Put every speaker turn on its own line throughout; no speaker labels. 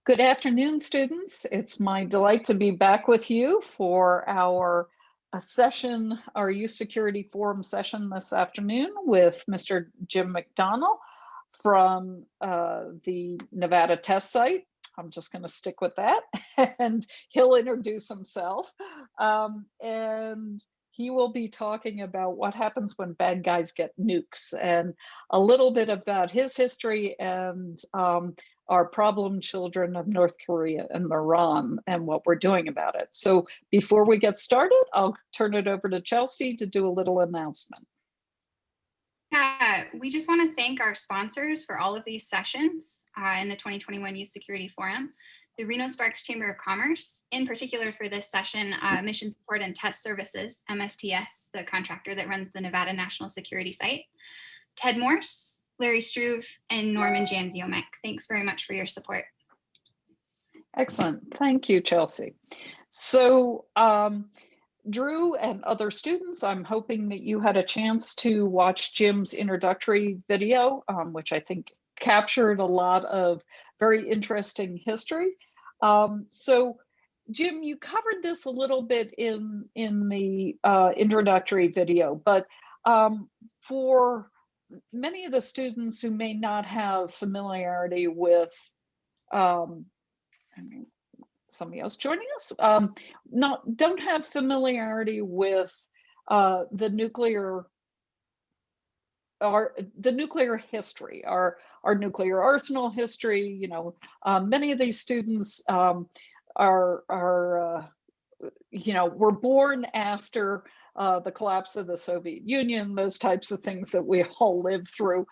Good afternoon, students. It's my delight to be back with you for our session, our Youth Security Forum session this afternoon with Mr. Jim McDonnell from the Nevada test site. I'm just going to stick with that, and he'll introduce himself. And he will be talking about what happens when bad guys get nukes and a little bit about his history and our problem children of North Korea and Iran and what we're doing about it. So before we get started, I'll turn it over to Chelsea to do a little announcement.
We just want to thank our sponsors for all of these sessions in the 2021 Youth Security Forum, the Reno Sparks Chamber of Commerce, in particular for this session, Mission Support and Test Services, MSTS, the contractor that runs the Nevada National Security Site, Ted Morse, Larry Struve, and Norman Janziomek. Thanks very much for your support.
Excellent. Thank you, Chelsea. So Drew and other students, I'm hoping that you had a chance to watch Jim's introductory video, which I think captured a lot of very interesting history. So Jim, you covered this a little bit in the introductory video, but for many of the students who may not have familiarity with somebody else joining us, don't have familiarity with the nuclear history, our nuclear arsenal history. You know, many of these students were born after the collapse of the Soviet Union, those types of things that we all lived through.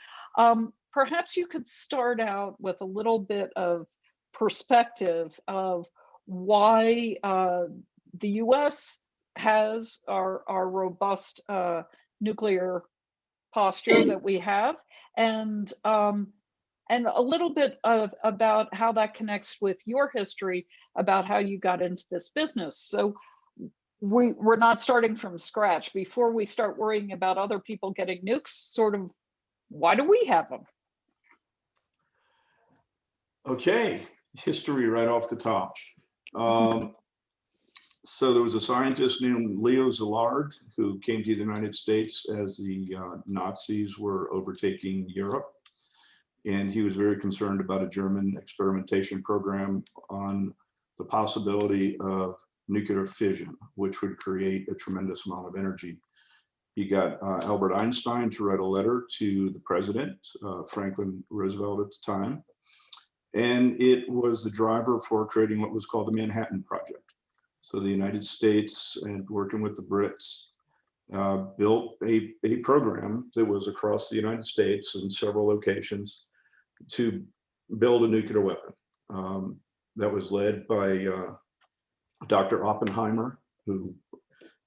Perhaps you could start out with a little bit of perspective of why the U.S. has our robust nuclear posture that we have, and a little bit about how that connects with your history about how you got into this business. So we're not starting from scratch. Before we start worrying about other people getting nukes, sort of, why do we have them?
Okay, history right off the top. So there was a scientist named Leo Szilard who came to the United States as the Nazis were overtaking Europe. And he was very concerned about a German experimentation program on the possibility of nuclear fission, which would create a tremendous amount of energy. He got Albert Einstein to write a letter to the president, Franklin Roosevelt at the time. And it was the driver for creating what was called the Manhattan Project. So the United States, and working with the Brits, built a program that was across the United States in several locations to build a nuclear weapon. That was led by Dr. Oppenheimer, who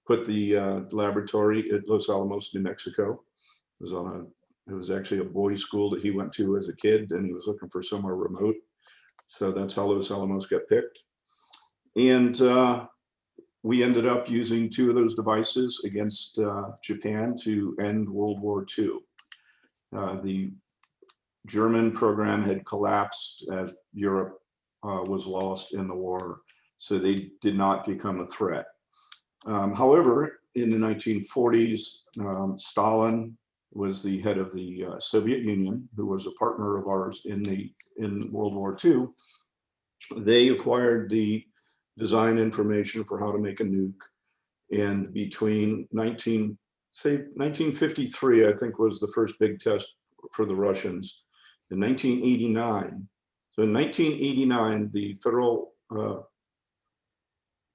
put the laboratory at Los Alamos, New Mexico. It was actually a boys' school that he went to as a kid, and he was looking for somewhere remote. So that's how Los Alamos got picked. And we ended up using 2 of those devices against Japan to end World War II. The German program had collapsed as Europe was lost in the war, so they did not become a threat. However, in the 1940s, Stalin was the head of the Soviet Union, who was a partner of ours in World War II. They acquired the design information for how to make a nuke, and between 1953, I think, was the first big test for the Russians. In 1989, so in 1989, the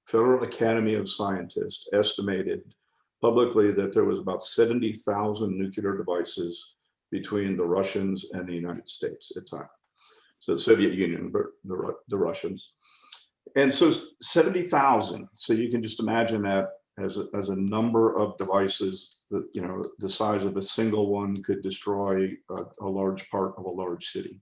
Federal Academy of Scientists estimated publicly that there was about 70,000 nuclear devices between the Russians and the United States at the time. So the Soviet Union, but the Russians. And so 70,000, so you can just imagine that as a number of devices that, you know, the size of a single one could destroy a large part of a large city.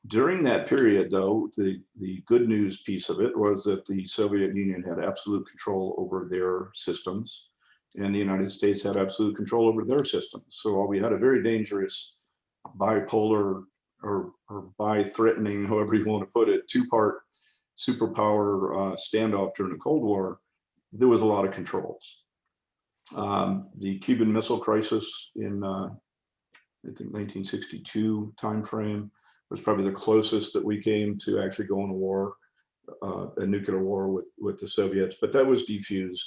During that period, though, the good news piece of it was that the Soviet Union had absolute control over their systems, and the United States had absolute control over their systems. So while we had a very dangerous bipolar or by threatening, however you want to put it, two-part superpower standoff during the Cold War, there was a lot of controls. The Cuban Missile Crisis in, I think, 1962 timeframe was probably the closest that we came to actually going to war, a nuclear war with the Soviets, but that was defused.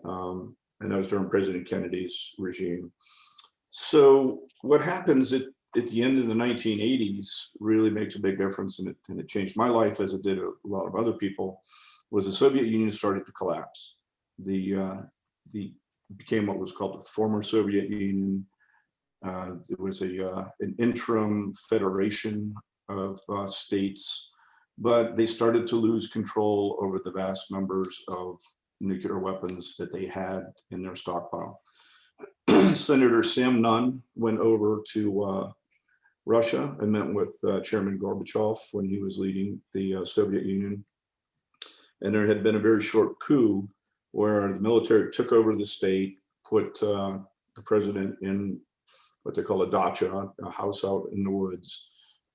And that was during President Kennedy's regime. So what happens at the end of the 1980s really makes a big difference, and it changed my life as it did a lot of other people, was the Soviet Union started to collapse. The became what was called the former Soviet Union. It was an interim federation of states, but they started to lose control over the vast numbers of nuclear weapons that they had in their stockpile. Senator Sam Nunn went over to Russia and met with Chairman Gorbachev when he was leading the Soviet Union. And there had been a very short coup where the military took over the state, put the president in what they call a dacha, a house out in the woods.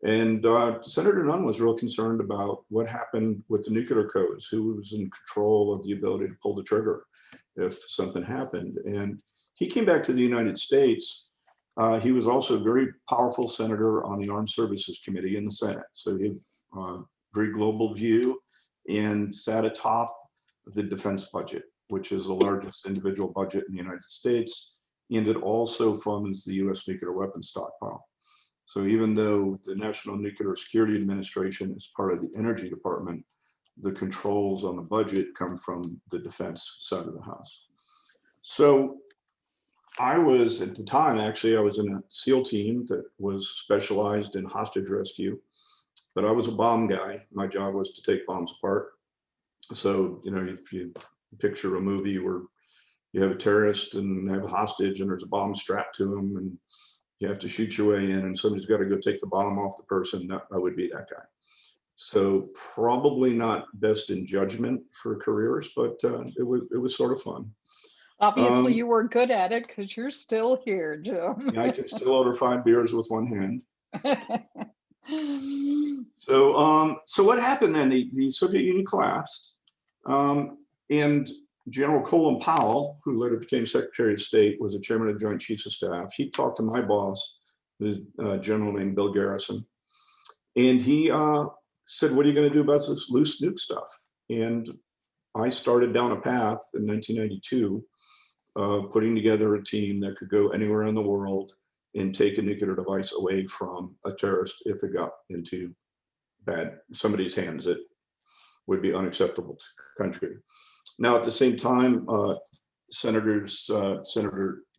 And Senator Nunn was real concerned about what happened with the nuclear codes, who was in control of the ability to pull the trigger if something happened. And he came back to the United States. He was also a very powerful senator on the Armed Services Committee in the Senate. So he had a very global view and sat atop the defense budget, which is the largest individual budget in the United States. And it also funds the US nuclear weapons stockpile. So even though the National Nuclear Security Administration is part of the Energy Department, the controls on the budget come from the defense side of the house. So I was, at the time, actually, I was in a SEAL team that was specialized in hostage rescue, but I was a bomb guy. My job was to take bombs apart. So, you know, if you picture a movie where you have a terrorist and have a hostage and there's a bomb strapped to him and you have to shoot your way in and somebody's got to go take the bomb off the person, I would be that guy. So probably not best in judgment for careers, but it was sort of fun.
Obviously, you were good at it because you're still here, Jim.
Yeah, I can still order 5 beers with one hand. So what happened then? The Soviet Union collapsed, and General Colin Powell, who later became Secretary of State, was the chairman of the Joint Chiefs of Staff. He talked to my boss, who's a general named Bill Garrison, and he said, "What are you going to do about this loose nuke stuff?" And I started down a path in 1992 of putting together a team that could go anywhere in the world and take a nuclear device away from a terrorist if it got into somebody's hands that would be unacceptable to the country. Now, at the same time, Senator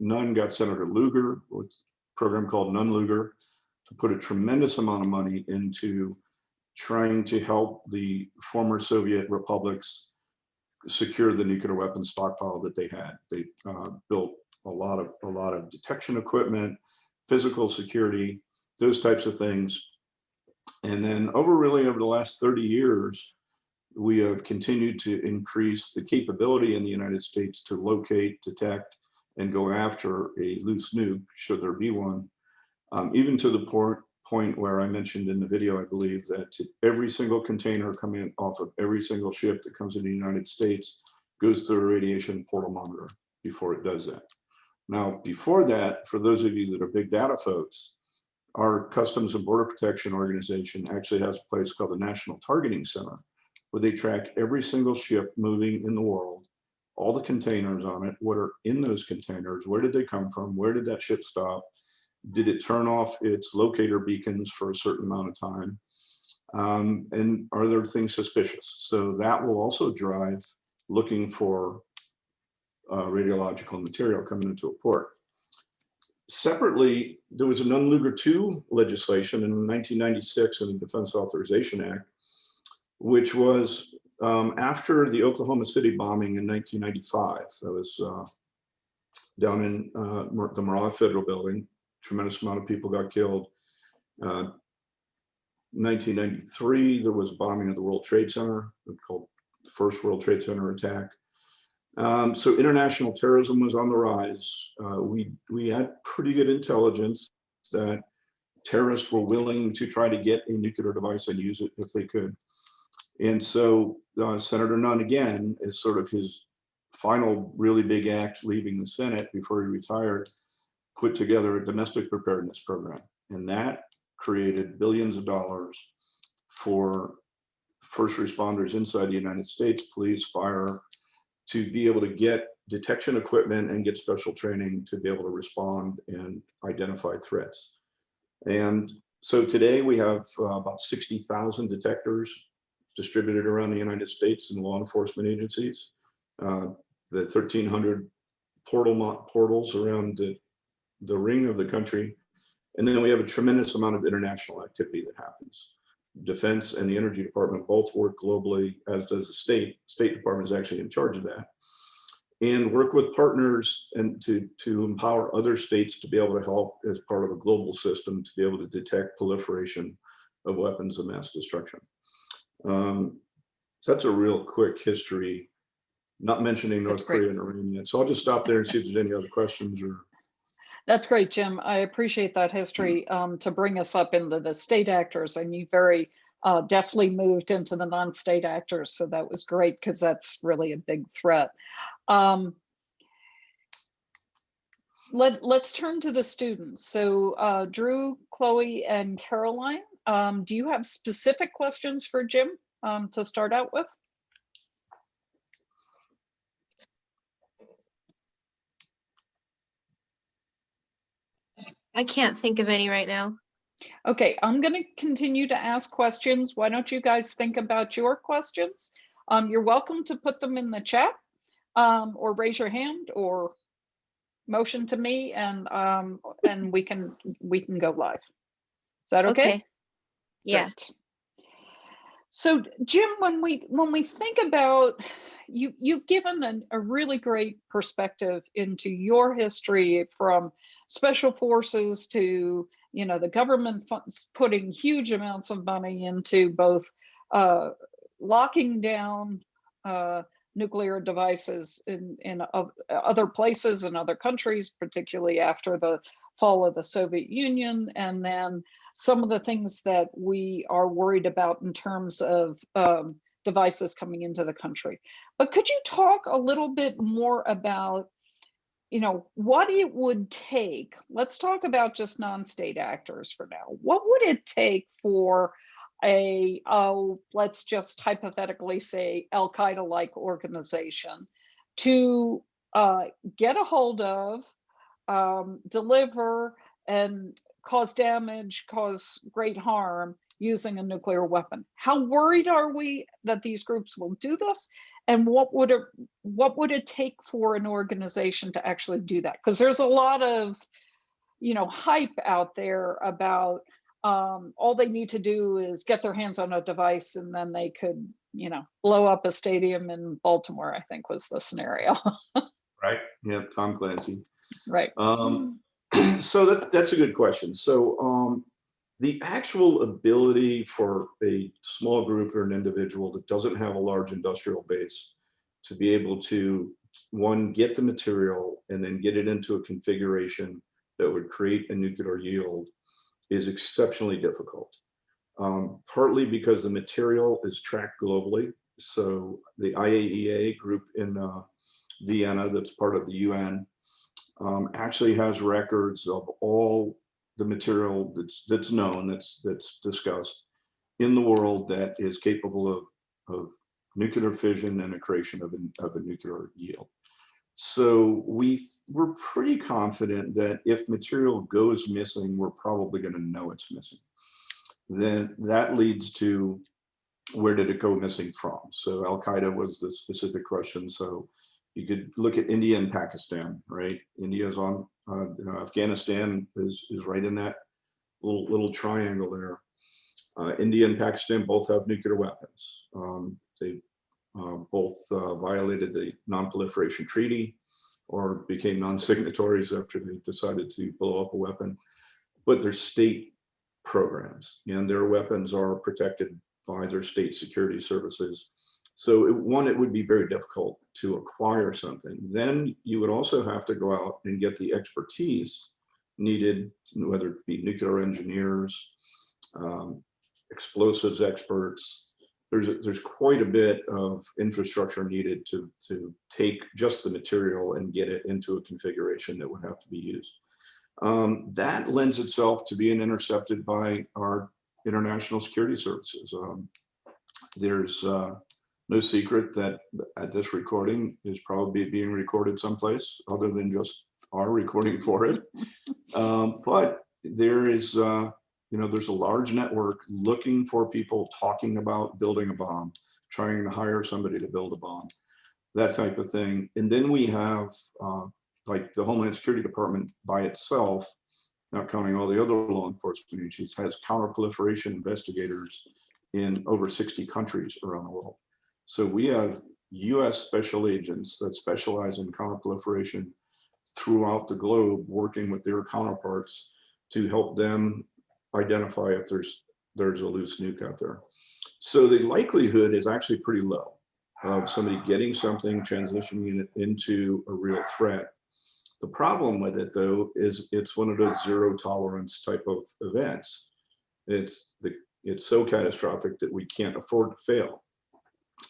Nunn got Senator Lugar with a program called Nunn-Lugar to put a tremendous amount of money into trying to help the former Soviet republics secure the nuclear weapons stockpile that they had. They built a lot of detection equipment, physical security, those types of things. And then over the last 30 years, we have continued to increase the capability in the United States to locate, detect, and go after a loose nuke, should there be one, even to the point where I mentioned in the video, I believe, that every single container coming off of every single ship that comes into the United States goes through a radiation portal monitor before it does that. Now, before that, for those of you that are big data folks, our Customs and Border Protection Organization actually has a place called the National Targeting Center, where they track every single ship moving in the world, all the containers on it, what are in those containers, where did they come from, where did that ship stop, did it turn off its locator beacons for a certain amount of time, and are there things suspicious? So that will also drive looking for radiological material coming into a port. Separately, there was a Nunn-Lugar II legislation in 1996 in the Defense Authorization Act, which was after the Oklahoma City bombing in 1995. That was down in the Murrah Federal Building. Tremendous amount of people got killed. 1993, there was a bombing of the World Trade Center, called the first World Trade Center attack. So international terrorism was on the rise. We had pretty good intelligence that terrorists were willing to try to get a nuclear device and use it if they could. And so Senator Nunn, again, is sort of his final really big act leaving the Senate before he retired, put together a domestic preparedness program. And that created billions of dollars for first responders inside the United States, police, fire, to be able to get detection equipment and get special training to be able to respond and identify threats. And so today we have about 60,000 detectors distributed around the United States in law enforcement agencies, the 1,300 portals around the ring of the country. And then we have a tremendous amount of international activity that happens. Defense and the Energy Department both work globally, as does the State. State Department is actually in charge of that. And work with partners and to empower other states to be able to help as part of a global system to be able to detect proliferation of weapons of mass destruction. So that's a real quick history, not mentioning North Korea and Iran yet. So I'll just stop there and see if there's any other questions. Or
That's great, Jim. I appreciate that history to bring us up into the state actors, and you very definitely moved into the non-state actors. So that was great because that's really a big threat. Let's turn to the students. So Drew, Chloe, and Caroline, do you have specific questions for Jim to start out with?
I can't think of any right now.
Okay, I'm going to continue to ask questions. Why don't you guys think about your questions? You're welcome to put them in the chat or raise your hand or motion to me, and we can go live. Is that okay?
Yeah.
Great. So Jim, when we think about you've given a really great perspective into your history, from special forces to the government funds putting huge amounts of money into both locking down nuclear devices in other places and other countries, particularly after the fall of the Soviet Union, and then some of the things that we are worried about in terms of devices coming into the country. But could you talk a little bit more about what it would take? Let's talk about just non-state actors for now. What would it take for let's just hypothetically say Al-Qaeda-like organization to get a hold of, deliver, and cause damage, cause great harm using a nuclear weapon? How worried are we that these groups will do this? And what would it take for an organization to actually do that? Because there's a lot of hype out there about all they need to do is get their hands on a device and then they could blow up a stadium in Baltimore, I think was the scenario.
right. Yeah, Tom Clancy.
Right.
So that's a good question. So the actual ability for a small group or an individual that doesn't have a large industrial base to be able to, one, get the material and then get it into a configuration that would create a nuclear yield is exceptionally difficult. Partly because the material is tracked globally. So the IAEA group in Vienna, that's part of the UN, actually has records of all the material that's known, that's discussed in the world that is capable of nuclear fission and the creation of a nuclear yield. So we're pretty confident that if material goes missing, we're probably going to know it's missing. Then that leads to, where did it go missing from? So Al-Qaeda was the specific question. So you could look at India and Pakistan, right? India's on, Afghanistan is right in that little triangle there. India and Pakistan both have nuclear weapons. They both violated the non-proliferation treaty or became non-signatories after they decided to blow up a weapon, but they're state programs and their weapons are protected by their state security services. So it would be very difficult to acquire something. Then you would also have to go out and get the expertise needed, whether it be nuclear engineers, explosives experts. There's quite a bit of infrastructure needed to take just the material and get it into a configuration that would have to be used. That lends itself to being intercepted by our international security services. There's no secret that at this recording is probably being recorded someplace other than just our recording for it. But there is, there's a large network looking for people talking about building a bomb, trying to hire somebody to build a bomb, that type of thing. And then we have like the Homeland Security Department by itself, not counting all the other law enforcement agencies, has counterproliferation investigators in over 60 countries around the world. So we have US special agents that specialize in counterproliferation throughout the globe, working with their counterparts to help them identify if there's a loose nuke out there. So the likelihood is actually pretty low of somebody getting something, transitioning it into a real threat. The problem with it, though, is it's one of those zero tolerance type of events. It's so catastrophic that we can't afford to fail.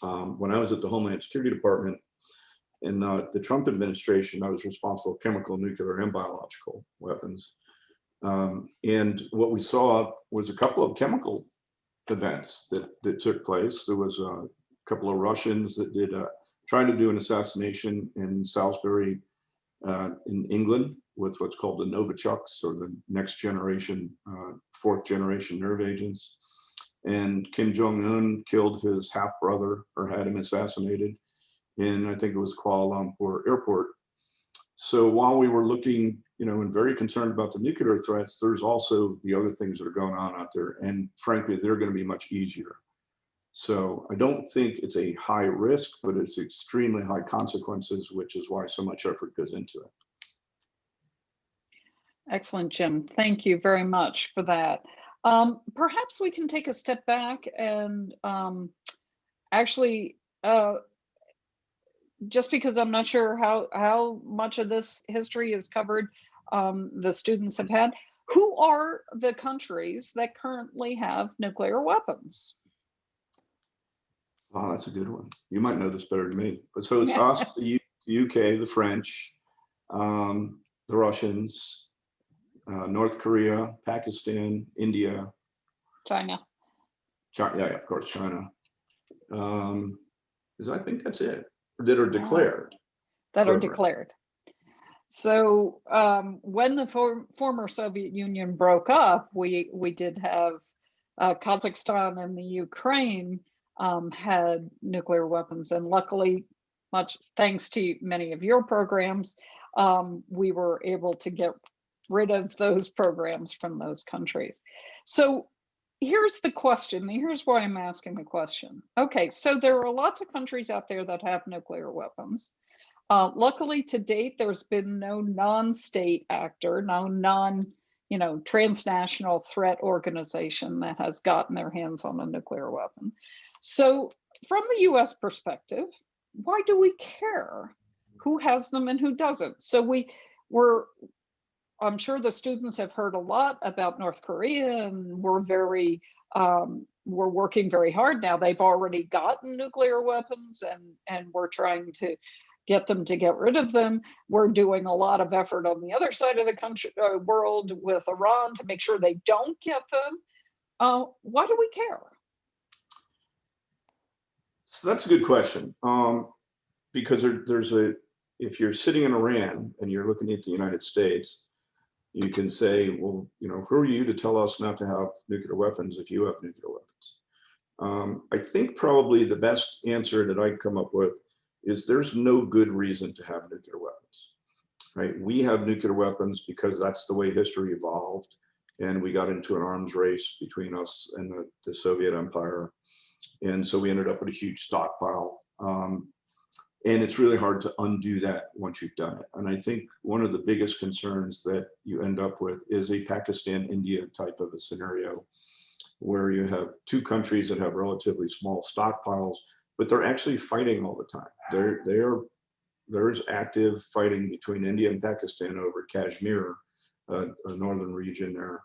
When I was at the Homeland Security Department in the Trump administration, I was responsible for chemical, nuclear, and biological weapons. And what we saw was a couple of chemical events that took place. There was a couple of Russians that tried to do an assassination in Salisbury, in England, with what's called the Novichoks, or the next generation, fourth generation nerve agents. And Kim Jong-un killed his half brother, or had him assassinated, in, I think it was Kuala Lumpur airport. So while we were looking, and very concerned about the nuclear threats, there's also the other things that are going on out there. And frankly, they're going to be much easier. So I don't think it's a high risk, but it's extremely high consequences, which is why so much effort goes into it.
Excellent, Jim. Thank you very much for that. Perhaps we can take a step back and actually, just because I'm not sure how much of this history is covered, the students have had, who are the countries that currently have nuclear weapons?
Wow, that's a good one. You might know this better than me. But so it's us, the UK, the French, the Russians, North Korea, Pakistan, India,
China.
Yeah, of course, China. Because I think that's it. That are declared.
That are declared. So when the former Soviet Union broke up, we did have Kazakhstan and the Ukraine had nuclear weapons, and luckily, much thanks to many of your programs, we were able to get rid of those programs from those countries. So here's the question. Here's why I'm asking the question. Okay, so there are lots of countries out there that have nuclear weapons. Luckily, to date, there's been no non-state actor, no transnational threat organization that has gotten their hands on a nuclear weapon. So from the US perspective, why do we care who has them and who doesn't? So I'm sure the students have heard a lot about North Korea, and we're working very hard now. They've already gotten nuclear weapons, and we're trying to get them to get rid of them. We're doing a lot of effort on the other side of the world with Iran to make sure they don't get them. Why do we care?
So that's a good question. Because if you're sitting in Iran and you're looking at the United States, you can say, well, who are you to tell us not to have nuclear weapons if you have nuclear weapons? I think probably the best answer that I come up with is there's no good reason to have nuclear weapons, right? We have nuclear weapons because that's the way history evolved, and we got into an arms race between us and the Soviet Empire. And so we ended up with a huge stockpile. And it's really hard to undo that once you've done it. And I think one of the biggest concerns that you end up with is a Pakistan-India type of a scenario, where you have two countries that have relatively small stockpiles, but they're actually fighting all the time. There's active fighting between India and Pakistan over Kashmir, a northern region there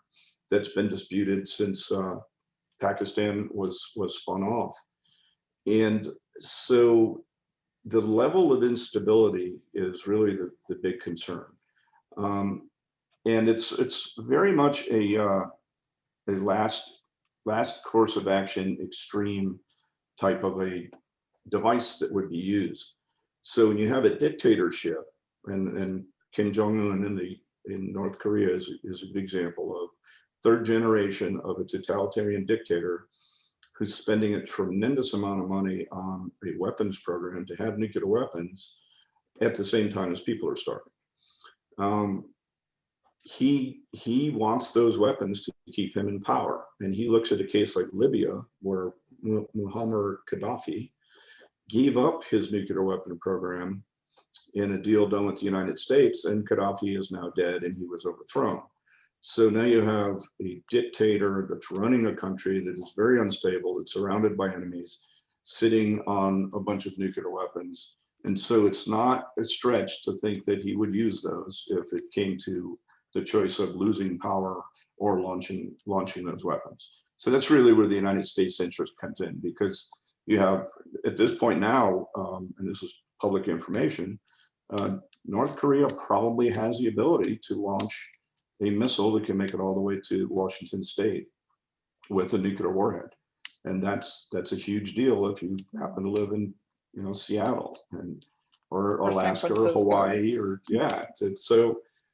that's been disputed since Pakistan was spun off. And so the level of instability is really the big concern. And it's very much a last course of action, extreme type of a device that would be used. So when you have a dictatorship, and Kim Jong-un in North Korea is a good example of third generation of a totalitarian dictator who's spending a tremendous amount of money on a weapons program to have nuclear weapons at the same time as people are starving. He wants those weapons to keep him in power. And he looks at a case like Libya, where Muammar Gaddafi gave up his nuclear weapon program in a deal done with the United States, and Gaddafi is now dead and he was overthrown. So now you have a dictator that's running a country that is very unstable, it's surrounded by enemies, sitting on a bunch of nuclear weapons. And so it's not a stretch to think that he would use those if it came to the choice of losing power or launching those weapons. So that's really where the United States interest comes in, because you have, at this point now, and this is public information, North Korea probably has the ability to launch a missile that can make it all the way to Washington State with a nuclear warhead. And that's a huge deal if you happen to live in, Seattle or Alaska or Hawaii, or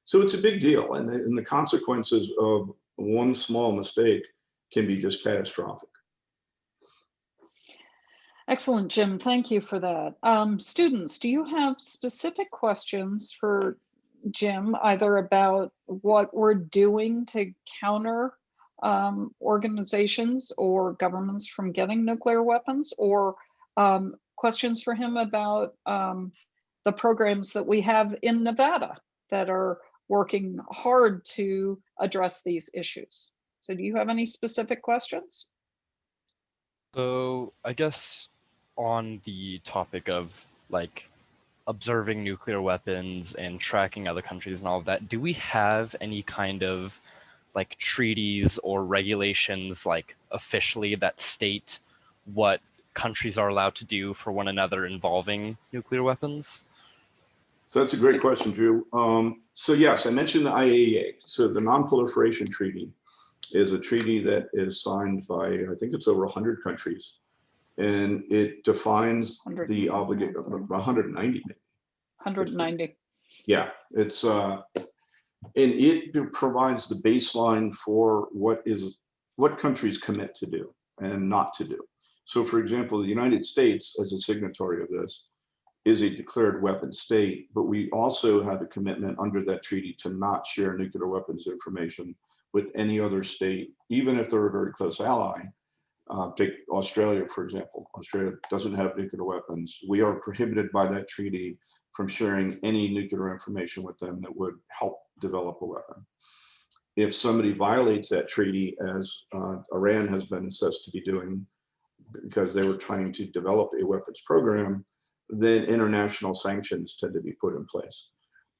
so it's a big deal. And the consequences of one small mistake can be just catastrophic.
Excellent, Jim. Thank you for that. Students, do you have specific questions for Jim, either about what we're doing to counter organizations or governments from getting nuclear weapons, or questions for him about the programs that we have in Nevada that are working hard to address these issues? So do you have any specific questions?
So I guess on the topic of like observing nuclear weapons and tracking other countries and all of that, do we have any kind of like treaties or regulations like officially that state what countries are allowed to do for one another involving nuclear weapons?
So that's a great question, Drew. So yes, I mentioned the IAEA. So the Non-Proliferation Treaty is a treaty that is signed by, I think it's over 100 countries. And it defines the obligation, 190 maybe.
190.
Yeah, it's, and it provides the baseline for what countries commit to do and not to do. So for example, the United States, as a signatory of this, is a declared weapon state, but we also have a commitment under that treaty to not share nuclear weapons information with any other state, even if they're a very close ally. Take Australia, for example. Australia doesn't have nuclear weapons. We are prohibited by that treaty from sharing any nuclear information with them that would help develop a weapon. If somebody violates that treaty, as Iran has been assessed to be doing because they were trying to develop a weapons program, then international sanctions tend to be put in place.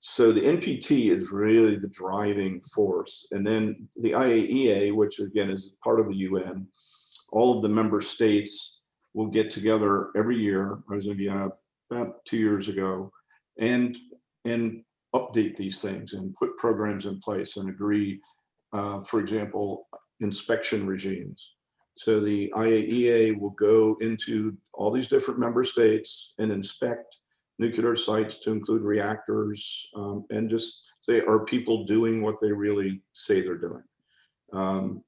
So the NPT is really the driving force. And then the IAEA, which again is part of the UN, all of the member states will get together every year. I was in Vienna about 2 years ago, and update these things and put programs in place and agree, for example, inspection regimes. So the IAEA will go into all these different member states and inspect nuclear sites to include reactors, and just say, are people doing what they really say they're doing?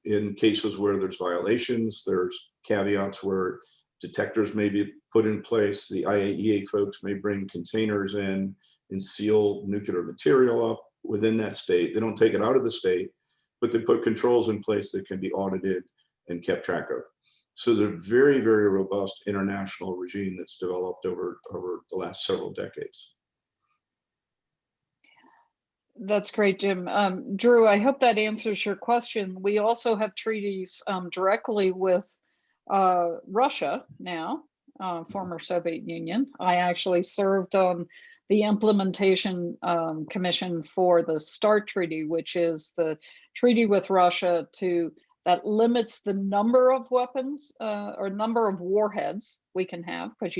In cases where there's violations, there's caveats where detectors may be put in place. The IAEA folks may bring containers in and seal nuclear material up within that state. They don't take it out of the state, but they put controls in place that can be audited and kept track of. So they're very, very robust international regime that's developed over the last several decades.
That's great, Jim. Drew, I hope that answers your question. We also have treaties directly with Russia now, former Soviet Union. I actually served on the implementation commission for the START treaty, which is the treaty with Russia that limits the number of weapons or number of warheads we can have, because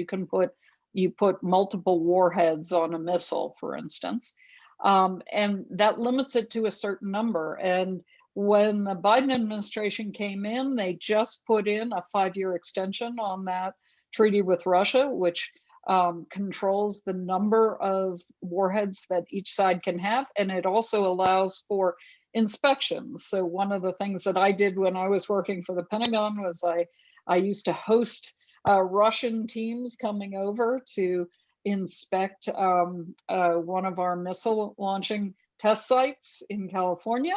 you put multiple warheads on a missile, for instance, and that limits it to a certain number. And when the Biden administration came in, they just put in a 5-year extension on that treaty with Russia, which controls the number of warheads that each side can have, and it also allows for inspections. So one of the things that I did when I was working for the Pentagon was I used to host Russian teams coming over to inspect one of our missile launching test sites in California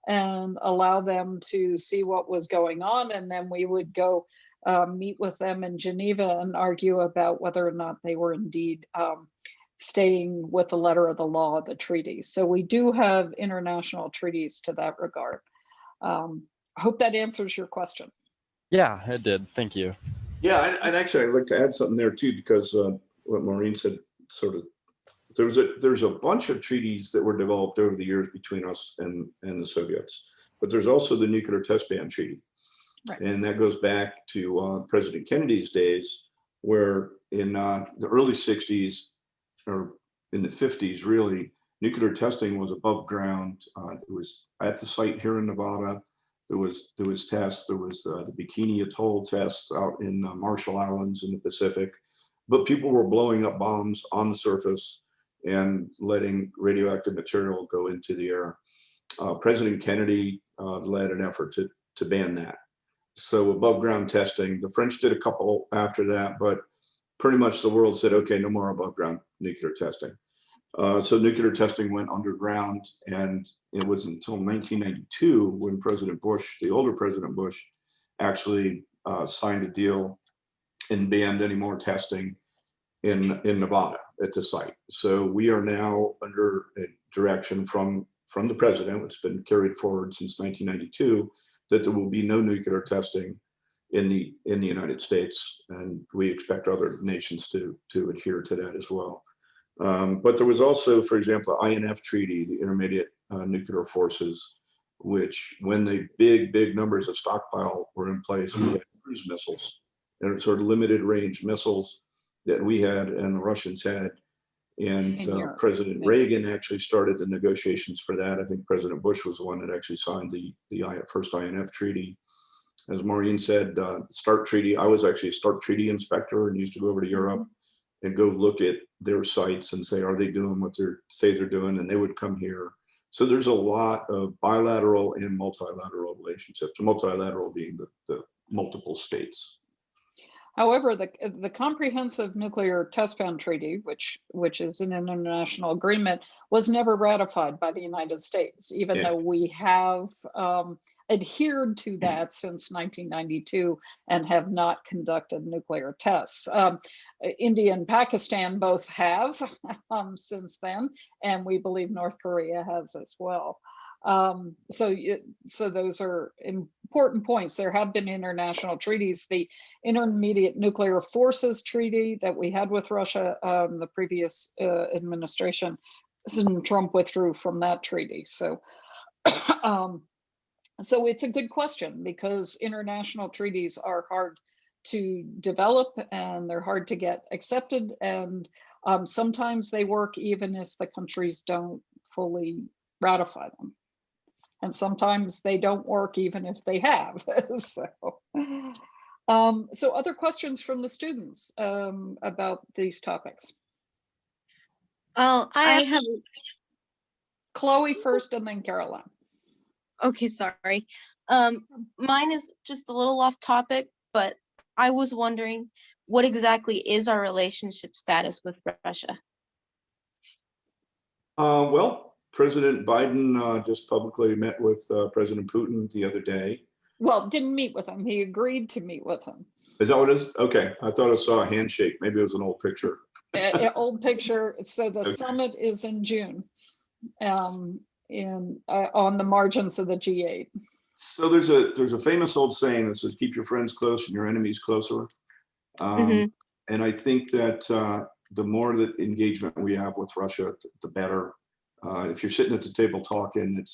and allow them to see what was going on. And then we would go meet with them in Geneva and argue about whether or not they were indeed staying with the letter of the law of the treaty. So we do have international treaties to that regard. I hope that answers your question.
Yeah, it did. Thank you.
Yeah, and actually I'd like to add something there too, because what Maureen said, sort of, there's a bunch of treaties that were developed over the years between us and the Soviets, but there's also the nuclear test ban treaty. Right. And that goes back to President Kennedy's days, where in the early 60s or in the 50s, really, nuclear testing was above ground. It was at the site here in Nevada. There was tests. There was the Bikini Atoll tests out in Marshall Islands in the Pacific. But people were blowing up bombs on the surface and letting radioactive material go into the air. President Kennedy led an effort to ban that. So above ground testing, the French did a couple after that, but pretty much the world said, okay, no more above ground nuclear testing. So nuclear testing went underground, and it was until 1992 when President Bush, the older President Bush, actually signed a deal and banned any more testing in Nevada at the site. So we are now under a direction from the president, which has been carried forward since 1992, that there will be no nuclear testing in the United States, and we expect other nations to adhere to that as well. But there was also, for example, the INF Treaty, the Intermediate Nuclear Forces, which when the big numbers of stockpile were in place, we had cruise missiles and sort of limited range missiles that we had and the Russians had. And President Reagan actually started the negotiations for that. I think President Bush was the one that actually signed the first INF treaty. As Maureen said, START treaty, I was actually a START treaty inspector and used to go over to Europe and go look at their sites and say, are they doing what they say they're doing? And they would come here. So there's a lot of bilateral and multilateral relationships, multilateral being the multiple states.
However, the Comprehensive Nuclear Test Ban Treaty, which is an international agreement, was never ratified by the United States, even though we have adhered to that since 1992 and have not conducted nuclear tests. India and Pakistan both have since then, and we believe North Korea has as well. So those are important points. There have been international treaties. The Intermediate Nuclear Forces Treaty that we had with Russia, the previous administration, Trump withdrew from that treaty. So, so it's a good question, because international treaties are hard to develop and they're hard to get accepted. And sometimes they work even if the countries don't fully ratify them. And sometimes they don't work even if they have. So other questions from the students about these topics?
Well, I have
Chloe first and then Caroline.
Okay, sorry. Mine is just a little off topic, but I was wondering, what exactly is our relationship status with Russia?
Well, President Biden just publicly met with President Putin the other day.
Well, didn't meet with him. He agreed to meet with him.
Is that what it is? Okay, I thought I saw a handshake. Maybe it was an old picture.
Old picture. So the summit is in June, on the margins of the G8.
So there's a famous old saying that says, "Keep your friends close and your enemies closer." And I think that the more that engagement we have with Russia, the better. If you're sitting at the table talking,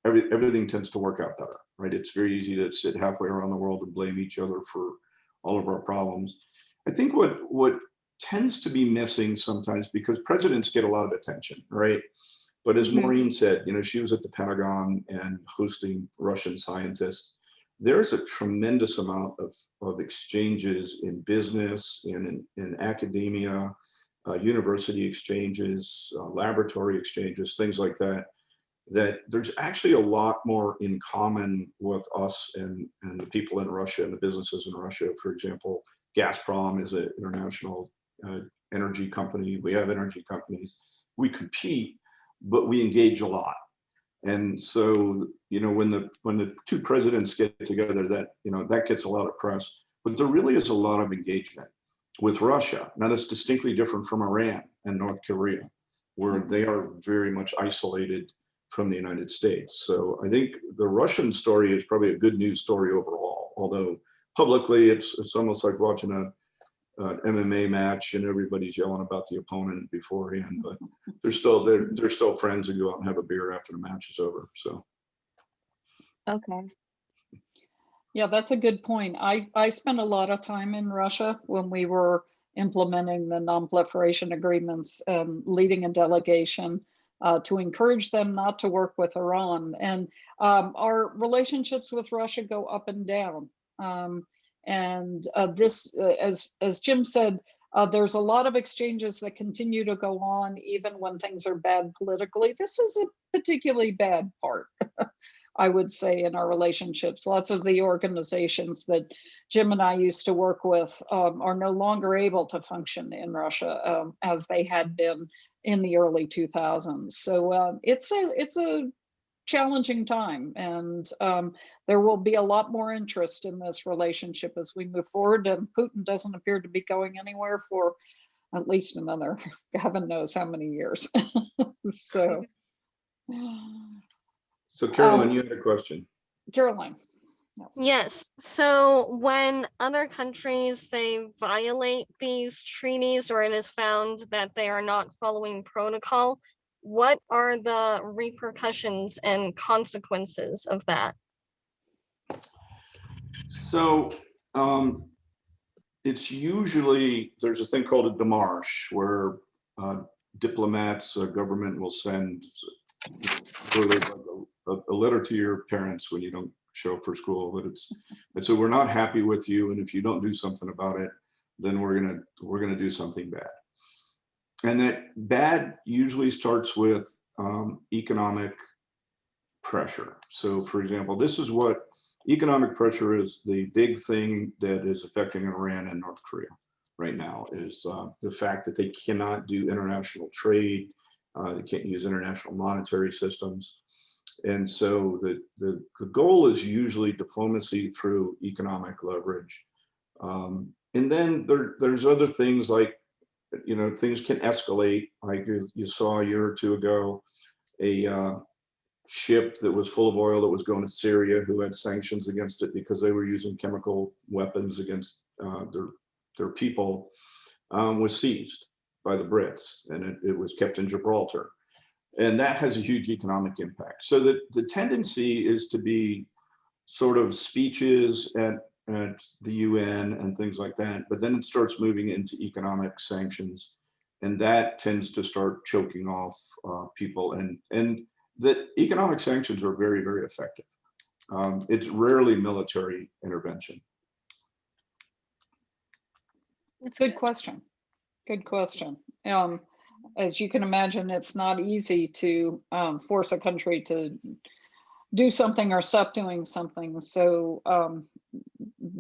everything tends to work out better, right? It's very easy to sit halfway around the world and blame each other for all of our problems. I think what tends to be missing sometimes, because presidents get a lot of attention, right? But as Maureen said, she was at the Pentagon and hosting Russian scientists. There's a tremendous amount of exchanges in business and in academia, university exchanges, laboratory exchanges, things like that, that there's actually a lot more in common with us and the people in Russia and the businesses in Russia. For example, Gazprom is an international energy company. We have energy companies. We compete, but we engage a lot. And so, when the two presidents get together, that gets a lot of press, but there really is a lot of engagement with Russia. Now, that's distinctly different from Iran and North Korea, where they are very much isolated from the United States. So I think the Russian story is probably a good news story overall, although publicly it's almost like watching an MMA match and everybody's yelling about the opponent beforehand, but they're still friends and go out and have a beer after the match is over. So
Okay.
Yeah, that's a good point. I spent a lot of time in Russia when we were implementing the non-proliferation agreements, leading a delegation to encourage them not to work with Iran. And our relationships with Russia go up and down. This, as Jim said, there's a lot of exchanges that continue to go on even when things are bad politically. This is a particularly bad part, I would say, in our relationships. Lots of the organizations that Jim and I used to work with are no longer able to function in Russia as they had been in the early 2000s. So it's a challenging time, and there will be a lot more interest in this relationship as we move forward. And Putin doesn't appear to be going anywhere for at least another, heaven knows how many years. So
Carolyn, you had a question.
Caroline.
Yes. So when other countries, say, violate these treaties, or it is found that they are not following protocol, what are the repercussions and consequences of that?
So it's usually, there's a thing called a démarche where diplomats, government will send a letter to your parents when you don't show up for school, but and so we're not happy with you, and if you don't do something about it, then we're gonna do something bad. And that bad usually starts with economic pressure. So for example, this is what economic pressure is. The big thing that is affecting Iran and North Korea right now is the fact that they cannot do international trade. They can't use international monetary systems. And so the goal is usually diplomacy through economic leverage. And then there's other things like, things can escalate. Like you saw a year or two ago, a ship that was full of oil that was going to Syria, who had sanctions against it because they were using chemical weapons against their people, was seized by the Brits, and it was kept in Gibraltar. And that has a huge economic impact. So the tendency is to be sort of speeches at the UN and things like that, but then it starts moving into economic sanctions, and that tends to start choking off people. And that economic sanctions are very, very effective. It's rarely military intervention.
Good question. Good question. As you can imagine, it's not easy to force a country to do something or stop doing something. So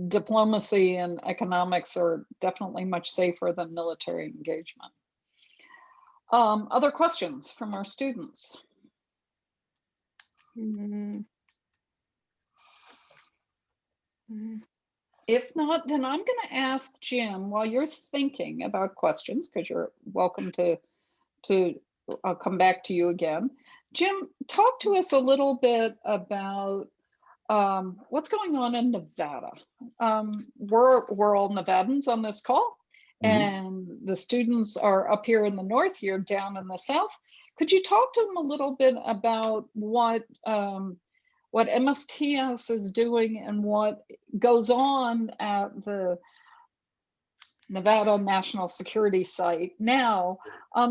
diplomacy and economics are definitely much safer than military engagement. Other questions from our students? If not, then I'm going to ask Jim, while you're thinking about questions, because you're welcome to I'll come back to you again. Jim, talk to us a little bit about what's going on in Nevada. We're all Nevadans on this call, and the students are up here in the north, you're down in the south. Could you talk to them a little bit about what MSTS is doing and what goes on at the Nevada National Security Site now,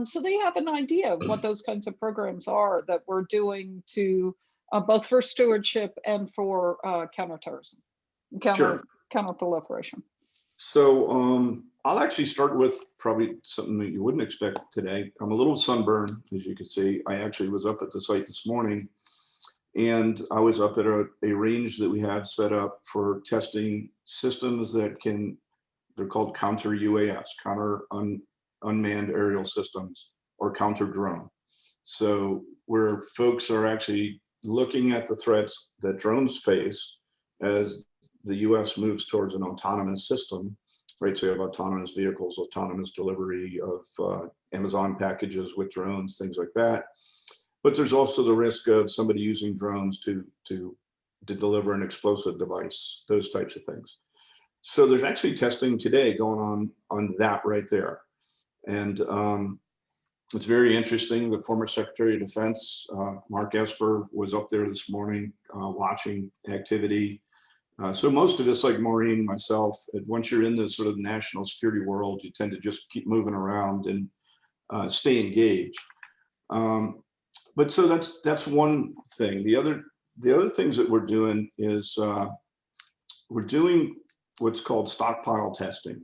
so they have an idea of what those kinds of programs are that we're doing to both for stewardship and for counterterrorism,
Sure.
counterproliferation.
So I'll actually start with probably something that you wouldn't expect today. I'm a little sunburned, as you can see. I actually was up at the site this morning, and I was up at a range that we have set up for testing systems that can, they're called counter UAS, counter unmanned aerial systems, or counter drone. So where folks are actually looking at the threats that drones face as the US moves towards an autonomous system, right? So you have autonomous vehicles, autonomous delivery of Amazon packages with drones, things like that. But there's also the risk of somebody using drones to deliver an explosive device, those types of things. So there's actually testing today going on that right there. And it's very interesting. The former Secretary of Defense, Mark Esper, was up there this morning watching activity. So most of us, like Maureen, myself, once you're in the sort of national security world, you tend to just keep moving around and stay engaged. But so that's one thing. The other things that we're doing is we're doing what's called stockpile testing.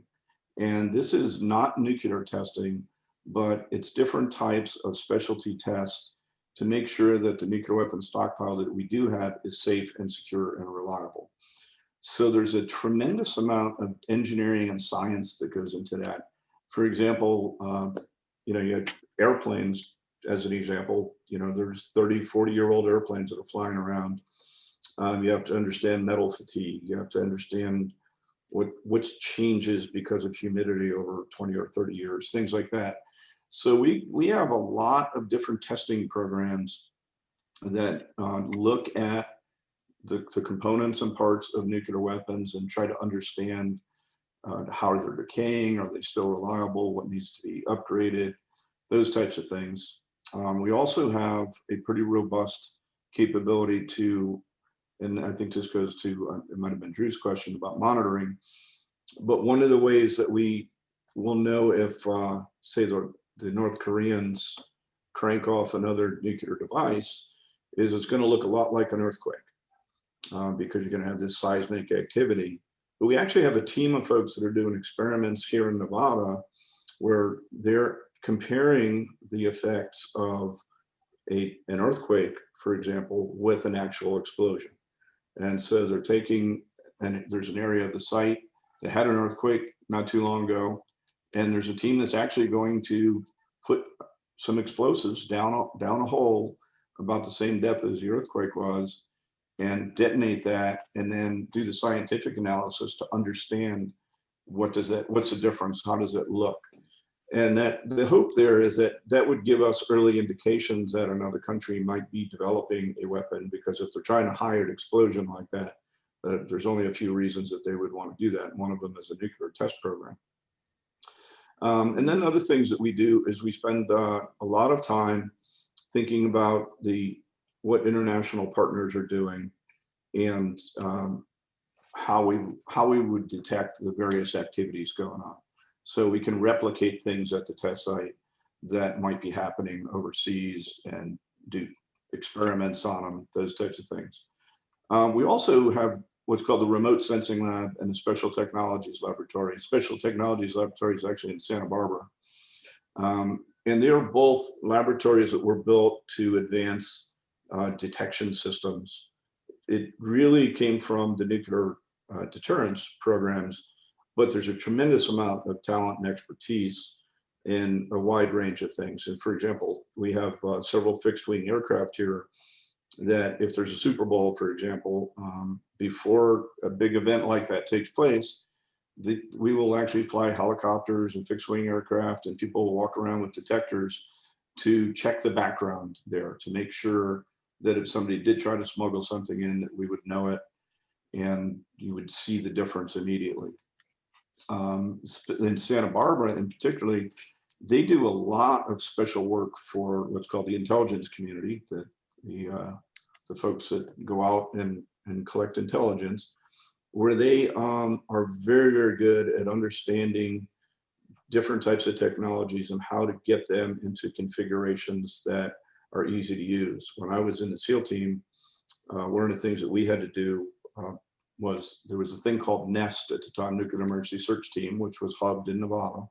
And this is not nuclear testing, but it's different types of specialty tests to make sure that the nuclear weapon stockpile that we do have is safe and secure and reliable. So there's a tremendous amount of engineering and science that goes into that. For example, you have airplanes as an example. There's 30, 40-year-old airplanes that are flying around. You have to understand metal fatigue. You have to understand what's changes because of humidity over 20 or 30 years, things like that. So we have a lot of different testing programs that look at the components and parts of nuclear weapons and try to understand how they're decaying, are they still reliable, what needs to be upgraded, those types of things. We also have a pretty robust capability to, and I think this goes to, it might have been Drew's question about monitoring, but one of the ways that we will know if, say, the North Koreans crank off another nuclear device is it's going to look a lot like an earthquake because you're going to have this seismic activity. But we actually have a team of folks that are doing experiments here in Nevada where they're comparing the effects of an earthquake, for example, with an actual explosion. And so they're taking, and there's an area of the site that had an earthquake not too long ago, and there's a team that's actually going to put some explosives down a hole about the same depth as the earthquake was, and detonate that, and then do the scientific analysis to understand what's the difference, how does it look. And that the hope there is that would give us early indications that another country might be developing a weapon, because if they're trying to hide an explosion like that, there's only a few reasons that they would want to do that. One of them is a nuclear test program. And then other things that we do is we spend a lot of time thinking about what international partners are doing and how we would detect the various activities going on. So we can replicate things at the test site that might be happening overseas and do experiments on them, those types of things. We also have what's called the Remote Sensing Lab and the Special Technologies Laboratory. Special Technologies Laboratory is actually in Santa Barbara. And they're both laboratories that were built to advance detection systems. It really came from the nuclear deterrence programs, but there's a tremendous amount of talent and expertise in a wide range of things. And for example, we have several fixed wing aircraft here that if there's a Super Bowl, for example, before a big event like that takes place, we will actually fly helicopters and fixed wing aircraft, and people will walk around with detectors to check the background there to make sure that if somebody did try to smuggle something in, that we would know it and you would see the difference immediately. in Santa Barbara in particularly, they do a lot of special work for what's called the intelligence community, the folks that go out and collect intelligence, where they are very, very good at understanding different types of technologies and how to get them into configurations that are easy to use. When I was in the SEAL team, one of the things that we had to do was there was a thing called NST at the time, Nuclear Emergency Search Team, which was hubbed in Nevada.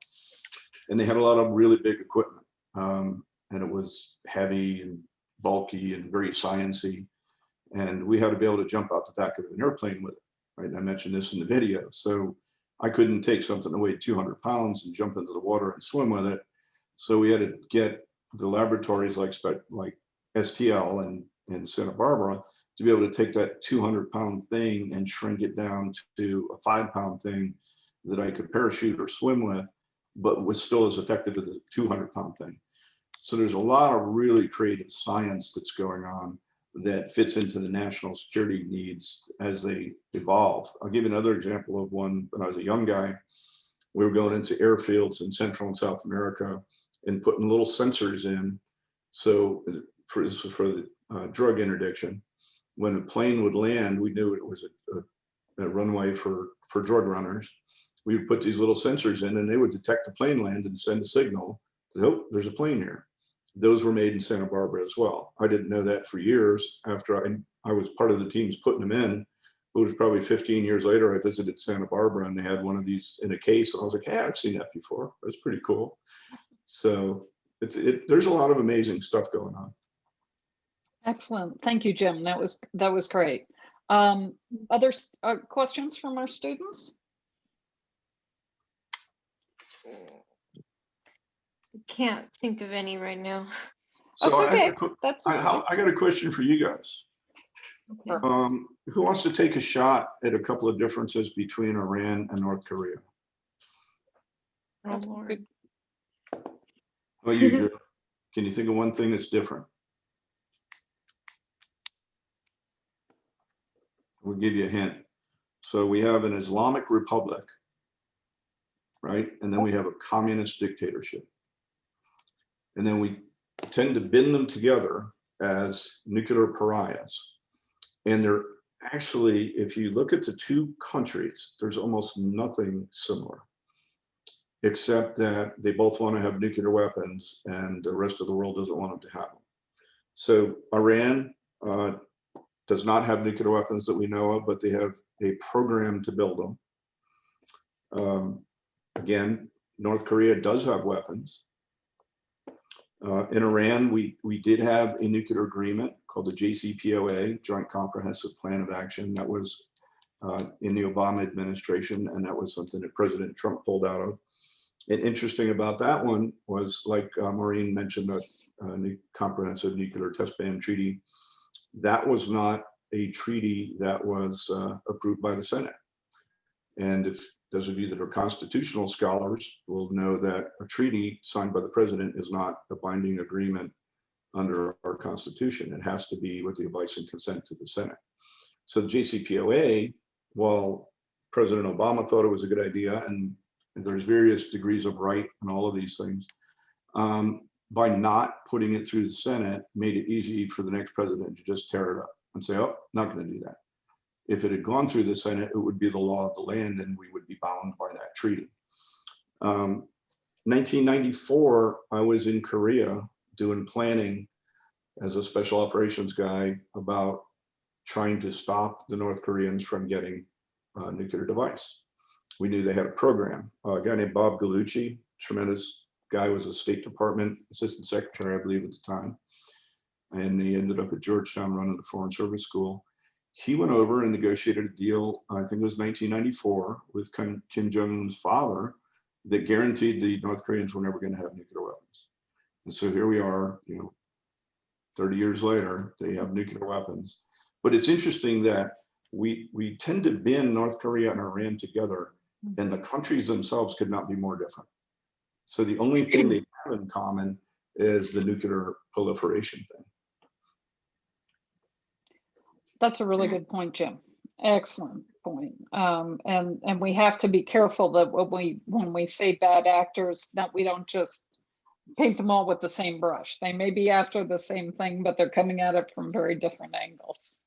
And they had a lot of really big equipment. And it was heavy and bulky and very sciencey. And we had to be able to jump out the back of an airplane with it, right? And I mentioned this in the video. So I couldn't take something that weighed 200 pounds and jump into the water and swim with it. So we had to get the laboratories like STL in Santa Barbara to be able to take that 200-pound thing and shrink it down to a 5-pound thing that I could parachute or swim with, but was still as effective as a 200-pound thing. So there's a lot of really creative science that's going on that fits into the national security needs as they evolve. I'll give you another example of one. When I was a young guy, we were going into airfields in Central and South America and putting little sensors in. So this was for the drug interdiction. When a plane would land, we knew it was a runway for drug runners. We would put these little sensors in and they would detect the plane land and send a signal. Oh, there's a plane here. Those were made in Santa Barbara as well. I didn't know that for years after I was part of the teams putting them in. It was probably 15 years later, I visited Santa Barbara and they had one of these in a case. And I was like, yeah, I've seen that before. That's pretty cool. So there's a lot of amazing stuff going on.
Excellent. Thank you, Jim. That was great. Other questions from our students?
Can't think of any right now.
So
That's okay. That's okay.
I got a question for you guys.
Okay.
Who wants to take a shot at a couple of differences between Iran and North Korea?
That's
Lord.
good.
How about you, Drew? Can you think of one thing that's different? We'll give you a hint. So we have an Islamic republic, right? And then we have a communist dictatorship. And then we tend to bin them together as nuclear pariahs. And they're actually, if you look at the two countries, there's almost nothing similar, except that they both want to have nuclear weapons and the rest of the world doesn't want them to have them. So Iran does not have nuclear weapons that we know of, but they have a program to build them. Again, North Korea does have weapons. In Iran, we did have a nuclear agreement called the JCPOA, Joint Comprehensive Plan of Action, that was in the Obama administration, and that was something that President Trump pulled out of. And interesting about that one was, like Maureen mentioned, the Comprehensive Nuclear Test Ban Treaty. That was not a treaty that was approved by the Senate. And if those of you that are constitutional scholars will know that a treaty signed by the president is not a binding agreement under our Constitution. It has to be with the advice and consent to the Senate. So the JCPOA, while President Obama thought it was a good idea, and there's various degrees of right and all of these things, by not putting it through the Senate, made it easy for the next president to just tear it up and say, oh, not going to do that. If it had gone through the Senate, it would be the law of the land and we would be bound by that treaty. 1994, I was in Korea doing planning as a special operations guy about trying to stop the North Koreans from getting a nuclear device. We knew they had a program. A guy named Bob Gallucci, tremendous guy, was a State Department assistant secretary, I believe, at the time. And he ended up at Georgetown running the Foreign Service School. He went over and negotiated a deal, I think it was 1994, with Kim Jong-un's father that guaranteed the North Koreans were never going to have nuclear weapons. And so here we are, 30 years later, they have nuclear weapons. But it's interesting that we tend to bin North Korea and Iran together, and the countries themselves could not be more different. So the only thing they have in common is the nuclear proliferation thing.
That's a really good point, Jim. Excellent. point. And we have to be careful that when we say bad actors, that we don't just paint them all with the same brush. They may be after the same thing, but they're coming at it from very different angles.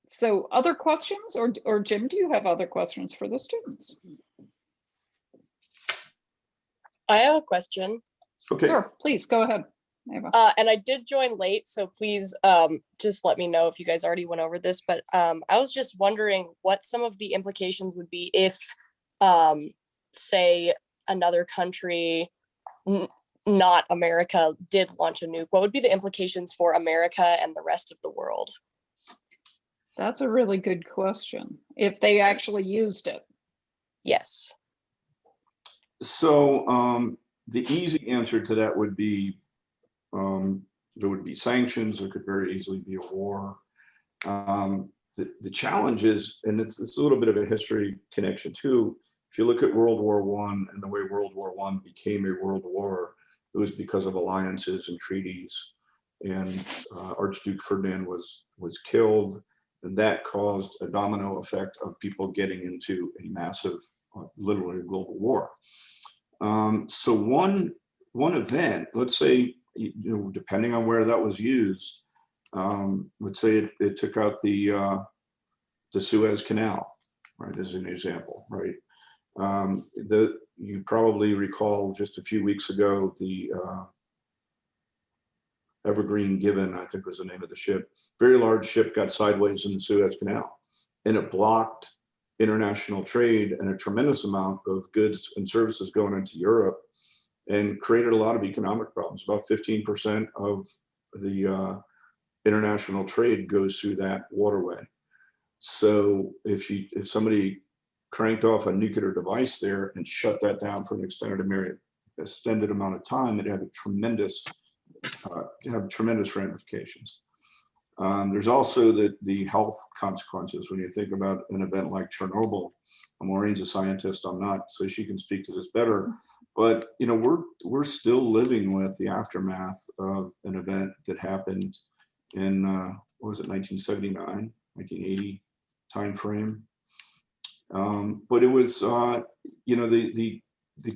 So other questions, or Jim, do you have other questions for the students?
I have a question.
Okay.
Sure, please go ahead, Ava.
And I did join late, so please just let me know if you guys already went over this. But I was just wondering what some of the implications would be if, say, another country, not America, did launch a nuke. What would be the implications for America and the rest of the world?
That's a really good question. If they actually used it.
Yes.
So the easy answer to that would be there would be sanctions. There could very easily be a war. The challenge is, and it's a little bit of a history connection too. If you look at World War I and the way World War I became a world war, it was because of alliances and treaties. And Archduke Ferdinand was killed, and that caused a domino effect of people getting into a massive, literally global war. So one event, let's say, depending on where that was used, let's say it took out the Suez Canal, right, as an example, right? You probably recall just a few weeks ago, the Evergreen Gibbon, I think was the name of the ship, very large ship, got sideways in the Suez Canal, and it blocked international trade and a tremendous amount of goods and services going into Europe, and created a lot of economic problems. About 15% of the international trade goes through that waterway. So if somebody cranked off a nuclear device there and shut that down for an extended amount of time, it had tremendous ramifications. There's also the health consequences when you think about an event like Chernobyl. Maureen's a scientist, I'm not, so she can speak to this better. But we're still living with the aftermath of an event that happened in what was it, 1979, 1980 timeframe. But it was the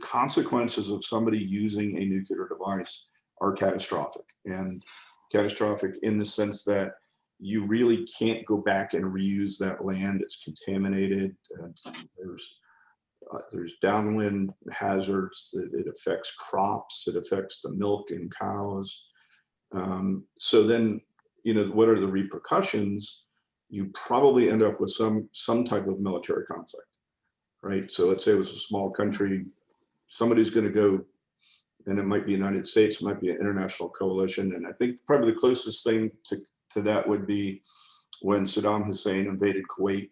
consequences of somebody using a nuclear device are catastrophic, and catastrophic in the sense that you really can't go back and reuse that land. It's contaminated, and there's downwind hazards. It affects crops. It affects the milk in cows. So then, what are the repercussions? You probably end up with some type of military conflict, right? So let's say it was a small country. Somebody's going to go, and it might be the United States, it might be an international coalition. And I think probably the closest thing to that would be when Saddam Hussein invaded Kuwait,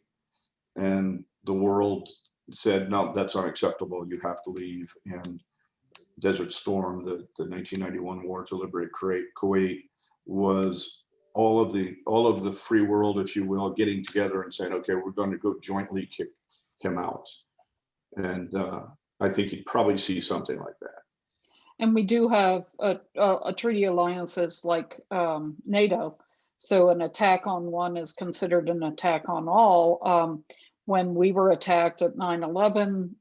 and the world said, no, that's unacceptable, you have to leave. And Desert Storm, the 1991 war to liberate Kuwait, was all of the free world, if you will, getting together and saying, okay, we're going to go jointly kick him out. And I think you'd probably see something like that.
And we do have a treaty alliances like NATO. So an attack on one is considered an attack on all. When we were attacked at 9/11,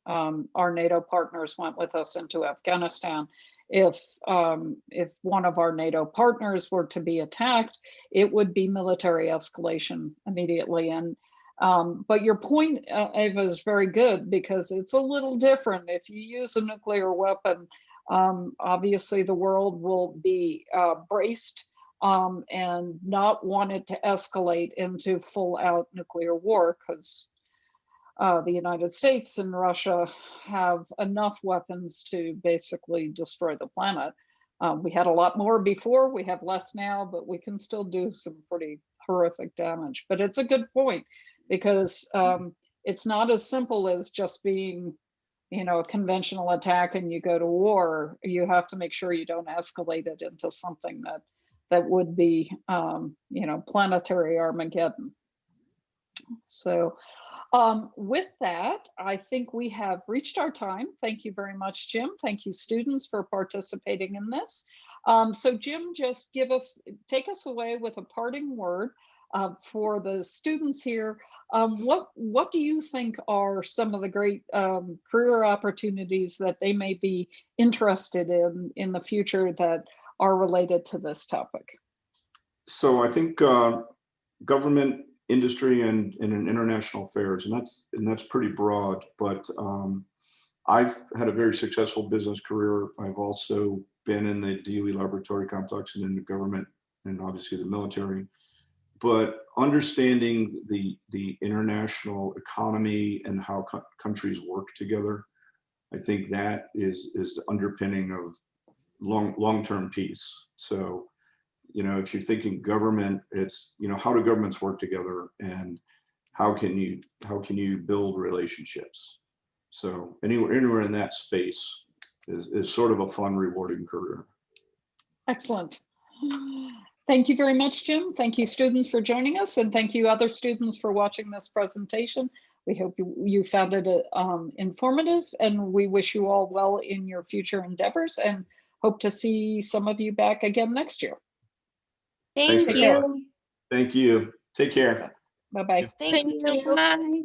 our NATO partners went with us into Afghanistan. If one of our NATO partners were to be attacked, it would be military escalation immediately. And but your point, Ava, is very good, because it's a little different. If you use a nuclear weapon, obviously the world will be braced and not want it to escalate into full-out nuclear war, because the United States and Russia have enough weapons to basically destroy the planet. We had a lot more before, we have less now, but we can still do some pretty horrific damage. But it's a good point, because it's not as simple as just being, a conventional attack and you go to war. You have to make sure you don't escalate it into something that would be, planetary Armageddon. So with that, I think we have reached our time. Thank you very much, Jim. Thank you, students, for participating in this. So Jim, just take us away with a parting word for the students here. What do you think are some of the great career opportunities that they may be interested in the future that are related to this topic?
So I think government, industry, and in international affairs, and that's pretty broad. But I've had a very successful business career. I've also been in the DOE laboratory complex and in the government, and obviously the military. But understanding the international economy and how countries work together, I think that is the underpinning of long-term peace. So, if you're thinking government, it's, how do governments work together, and how can you build relationships? So anywhere in that space is sort of a fun, rewarding career.
Excellent. Thank you very much, Jim. Thank you, students, for joining us, and thank you, other students, for watching this presentation. We hope you found it informative, and we wish you all well in your future endeavors, and hope to see some of you back again next year.
Thank
Thanks,
you.
Thank you. Take care.
Bye-bye.
Thank you. Bye.